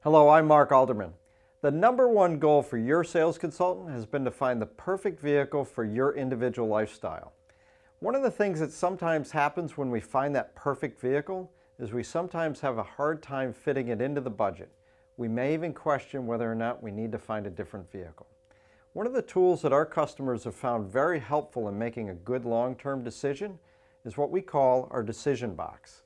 Hello, I'm Mark Alderman. The number one goal for your sales consultant has been to find the perfect vehicle for your individual lifestyle. One of the things that sometimes happens when we find that perfect vehicle is we sometimes have a hard time fitting it into the budget. We may even question whether or not we need to find a different vehicle. One of the tools that our customers have found very helpful in making a good long-term decision is what we call our decision box.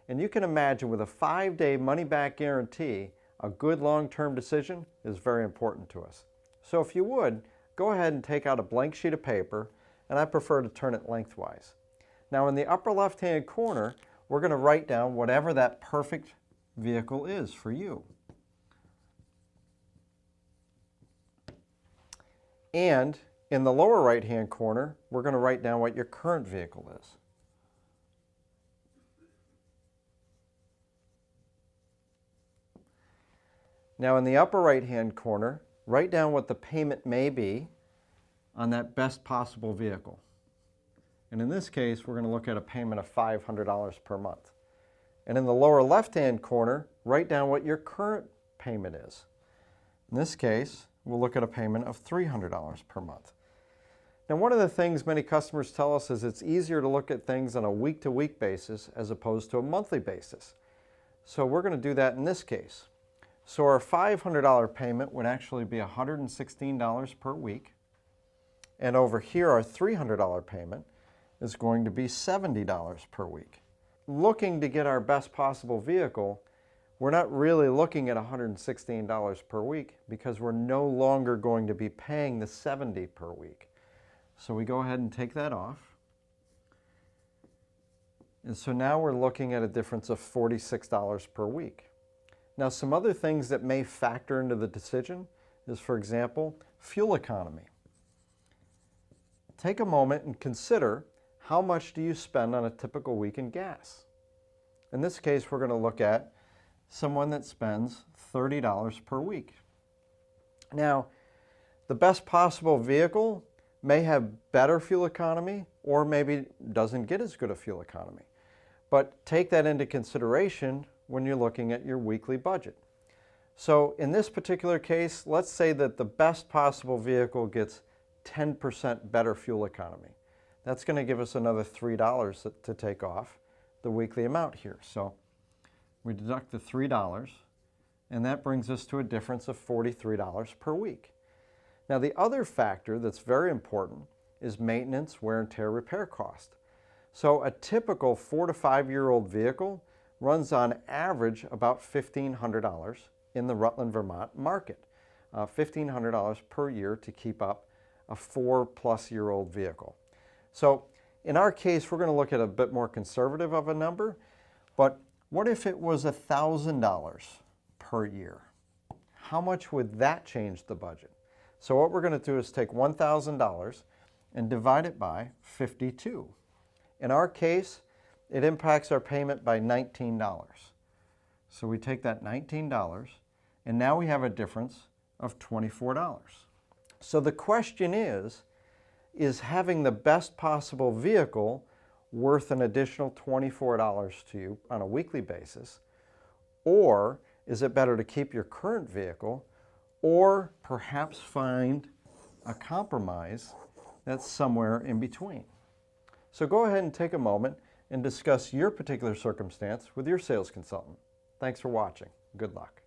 And you can imagine with a 5-day money-back guarantee, a good long-term decision is very important to us. So if you would, go ahead and take out a blank sheet of paper, and I prefer to turn it lengthwise. Now in the upper left-hand corner, we're going to write down whatever that perfect vehicle is for you. And in the lower right-hand corner, we're going to write down what your current vehicle is. Now in the upper right-hand corner, write down what the payment may be on that best possible vehicle. And in this case, we're going to look at a payment of $500 per month. And in the lower left-hand corner, write down what your current payment is. In this case, we'll look at a payment of $300 per month. Now one of the things many customers tell us is it's easier to look at things on a week-to-week basis as opposed to a monthly basis. So we're going to do that in this case. So our $500 payment would actually be $116 per week. And over here, our $300 payment is going to be $70 per week. Looking to get our best possible vehicle, we're not really looking at $116 per week because we're no longer going to be paying the $70 per week. So we go ahead and take that off. And so now we're looking at a difference of $46 per week. Now some other things that may factor into the decision is, for example, fuel economy. Take a moment and consider how much do you spend on a typical week in gas. In this case, we're going to look at someone that spends $30 per week. Now, the best possible vehicle may have better fuel economy or maybe doesn't get as good a fuel economy. But take that into consideration when you're looking at your weekly budget. So in this particular case, let's say that the best possible vehicle gets 10% better fuel economy. That's going to give us another $3 to take off the weekly amount here. So we deduct the $3, and that brings us to a difference of $43 per week. Now the other factor that's very important is maintenance, wear and tear, repair cost. So a typical 4 to 5 year old vehicle runs on average about $1,500 in the Rutland, Vermont market. $1,500 per year to keep up a 4+ year old vehicle. So in our case, we're going to look at a bit more conservative of a number, but what if it was $1,000 per year? How much would that change the budget? So what we're going to do is take $1,000 and divide it by 52. In our case, it impacts our payment by $19. So we take that $19 and now we have a difference of $24. So the question is having the best possible vehicle worth an additional $24 to you on a weekly basis? Or is it better to keep your current vehicle or perhaps find a compromise that's somewhere in between? So go ahead and take a moment and discuss your particular circumstance with your sales consultant. Thanks for watching. Good luck.